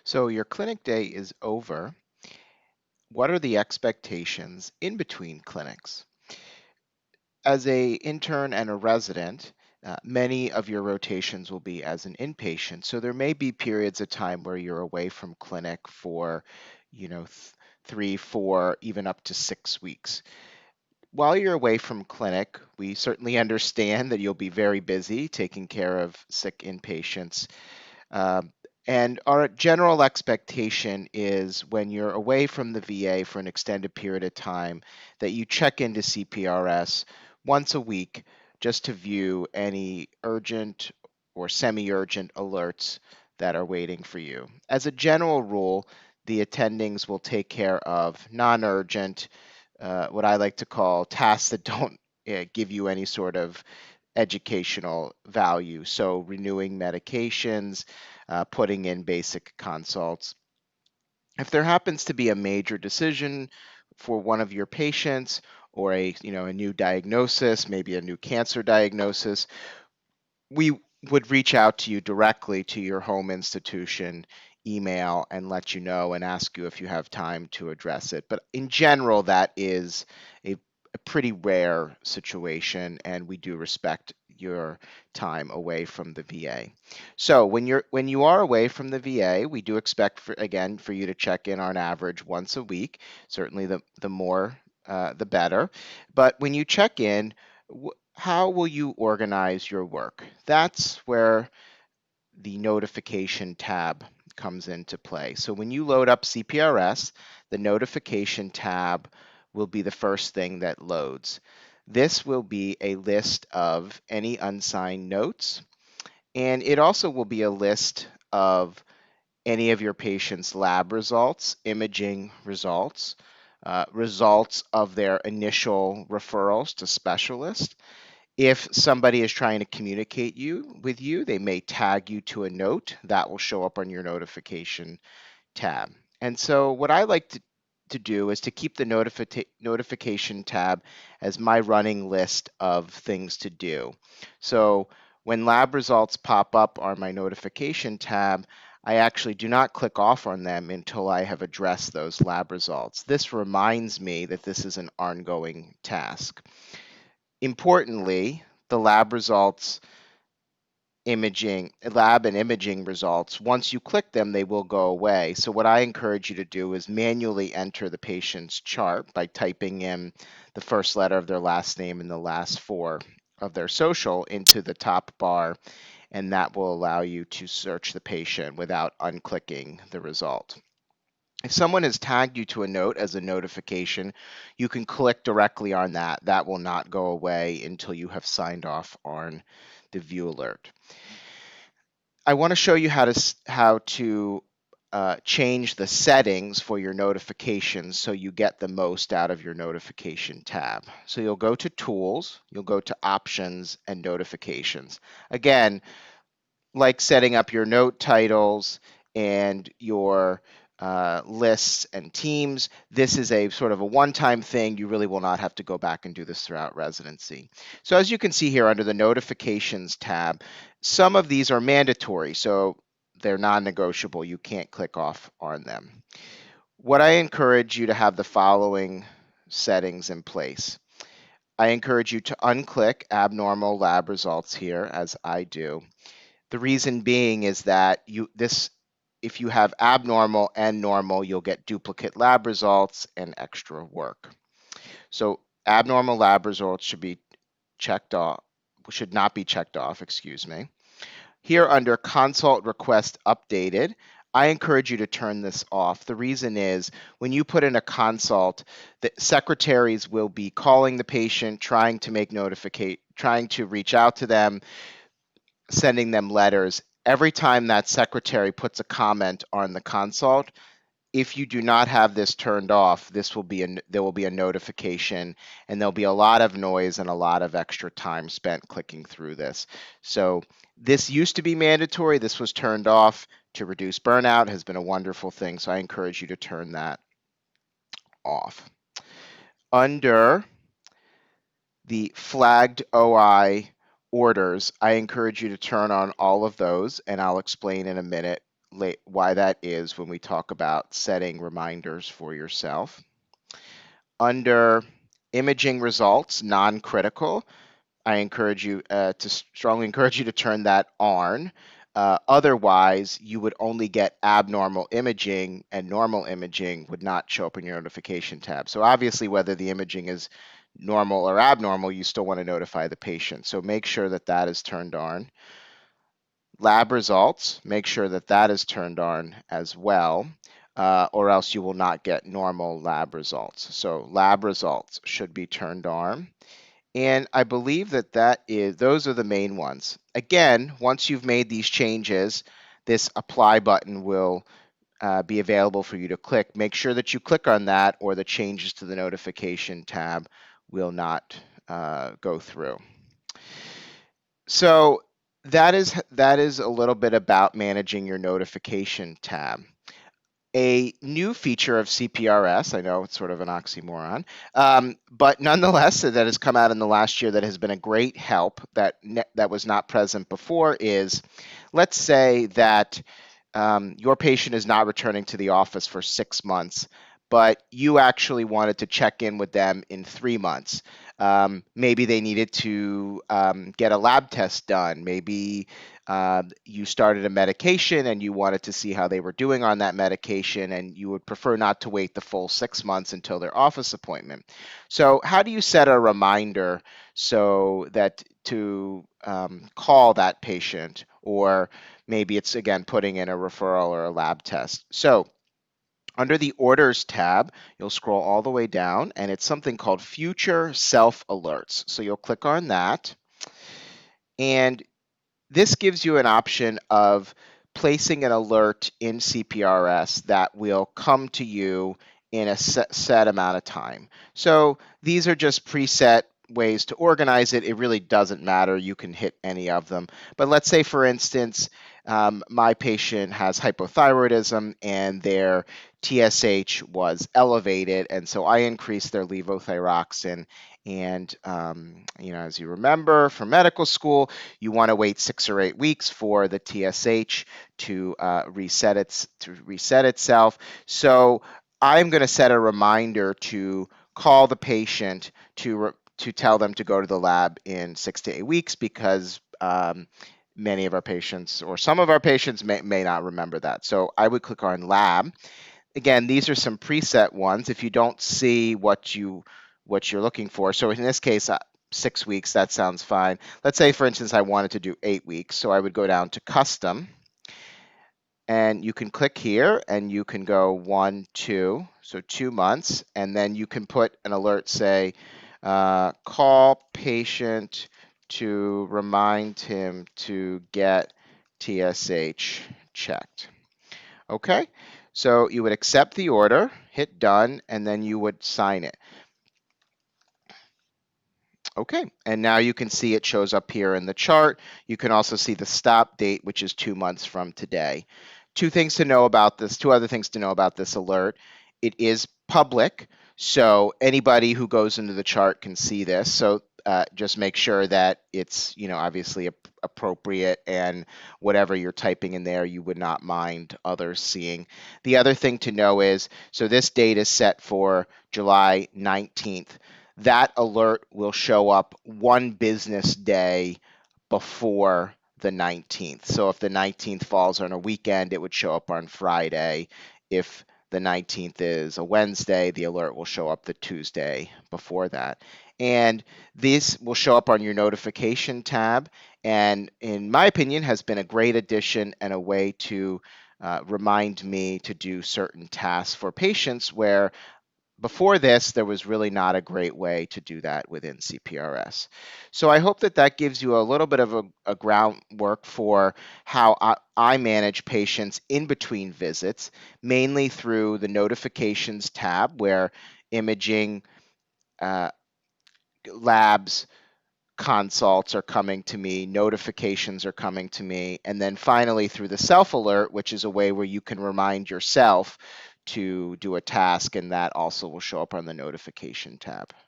So your clinic day is over. What are the expectations in between clinics? As a intern and a resident, many of your rotations will be as an inpatient. So there may be periods of time where you're away from clinic for, you know, 3, 4, even up to 6 weeks. While you're away from clinic, we certainly understand that you'll be very busy taking care of sick inpatients. Um, and our general expectation is when you're away from the VA for an extended period of time, that you check into CPRS once a week just to view any urgent or semi-urgent alerts that are waiting for you. As a general rule, the attendings will take care of non-urgent, what I like to call tasks that don't give you any sort of educational value. So renewing medications, putting in basic consults. If there happens to be a major decision for one of your patients or a new diagnosis, maybe a new cancer diagnosis, we would reach out to you directly to your home institution, email, and let you know and ask you if you have time to address it. But in general, that is a pretty rare situation, and we do respect your time away from the VA. So when you are away from the VA, we do expect for you to check in on average once a week. Certainly, the more the better. But when you check in, how will you organize your work? That's where the notification tab comes into play. So when you load up CPRS, the notification tab will be the first thing that loads. This will be a list of any unsigned notes, and it also will be a list of any of your patient's lab results, imaging results, results of their initial referrals to specialists. If somebody is trying to communicate with you, they may tag you to a note that will show up on your notification tab. And so what I like to do is to keep the notification tab as my running list of things to do. So when lab results pop up on my notification tab, I actually do not click off on them until I have addressed those lab results. This reminds me that this is an ongoing task. Importantly, the lab and imaging results, once you click them, they will go away. So what I encourage you to do is manually enter the patient's chart by typing in the first letter of their last name and the last four of their social into the top bar, and that will allow you to search the patient without unclicking the result. If someone has tagged you to a note as a notification, you can click directly on that. That will not go away until you have signed off on the view alert. I want to show you how to change the settings for your notifications so you get the most out of your notification tab. So you'll go to Tools, you'll go to Options and Notifications. Again, like setting up your note titles and your lists and teams. This is a sort of a one-time thing. You really will not have to go back and do this throughout residency. So as you can see here under the Notifications tab, some of these are mandatory, so they're non-negotiable. You can't click off on them. What I encourage you to have the following settings in place. I encourage you to unclick abnormal lab results here, as I do. The reason being is that if you have abnormal and normal, you'll get duplicate lab results and extra work. So abnormal lab results should not be checked off, excuse me. Here under consult request updated, I encourage you to turn this off. The reason is when you put in a consult, the secretaries will be calling the patient, trying to reach out to them, sending them letters. Every time that secretary puts a comment on the consult, if you do not have this turned off, there will be a notification, and there'll be a lot of noise and a lot of extra time spent clicking through this. So this used to be mandatory. This was turned off to reduce burnout. It has been a wonderful thing. So I encourage you to turn that off. Under the flagged OI orders, I encourage you to turn on all of those, and I'll explain in a minute why that is when we talk about setting reminders for yourself. Under imaging results, non-critical, I encourage you to strongly encourage you to turn that on. Otherwise, you would only get abnormal imaging, and normal imaging would not show up in your notification tab. So obviously, whether the imaging is normal or abnormal, you still want to notify the patient. So make sure that that is turned on. Lab results, make sure that that is turned on as well, or else you will not get normal lab results. So lab results should be turned on. And I believe that those are the main ones. Again, once you've made these changes, this apply button will be available for you to click. Make sure that you click on that, or the changes to the notification tab will not go through. So that is a little bit about managing your notification tab. A new feature of CPRS, I know it's sort of an oxymoron, but nonetheless, that has come out in the last year that has been a great help that was not present before is, let's say that your patient is not returning to the office for 6 months, but you actually wanted to check in with them in 3 months. Maybe they needed to get a lab test done. Maybe you started a medication and you wanted to see how they were doing on that medication, and you would prefer not to wait the full 6 months until their office appointment. So, how do you set a reminder so that to call that patient, or maybe it's again putting in a referral or a lab test? So, under the Orders tab, you'll scroll all the way down, and it's something called Future Self Alerts. So you'll click on that, and this gives you an option of placing an alert in CPRS that will come to you in a set amount of time. So these are just preset ways to organize it. It really doesn't matter. You can hit any of them. But let's say, for instance, my patient has hypothyroidism and their TSH was elevated, and so I increased their levothyroxine. And as you remember from medical school, you want to wait 6 or 8 weeks for the TSH to reset itself. So I'm going to set a reminder to call the patient to tell them to go to the lab in 6 to 8 weeks, because many of our patients, or some of our patients, may not remember that. So I would click on lab. Again, these are some preset ones. If you don't see what you're looking for, so in this case, 6 weeks, that sounds fine. Let's say, for instance, I wanted to do 8 weeks, so I would go down to custom, and you can click here, and you can go 1, 2, so 2 months, and then you can put an alert, say, call patient to remind him to get TSH checked. Okay, so you would accept the order, hit done, and then you would sign it. Okay, and now you can see it shows up here in the chart. You can also see the stop date, which is 2 months from today. Two other things to know about this alert. It is public, so anybody who goes into the chart can see this. So just make sure that it's, obviously appropriate, and whatever you're typing in there, you would not mind others seeing. The other thing to know is, so this date is set for July 19th. That alert will show up 1 business day before the 19th. So if the 19th falls on a weekend, it would show up on Friday. If the 19th is a Wednesday, the alert will show up the Tuesday before that. And this will show up on your notification tab, and in my opinion has been a great addition and a way to remind me to do certain tasks for patients, where before this, there was really not a great way to do that within CPRS. So I hope that gives you a little bit of a groundwork for how I manage patients in between visits, mainly through the notifications tab, where imaging, uh, labs, consults are coming to me, notifications are coming to me, and then finally through the self alert, which is a way where you can remind yourself to do a task, and that also will show up on the notification tab.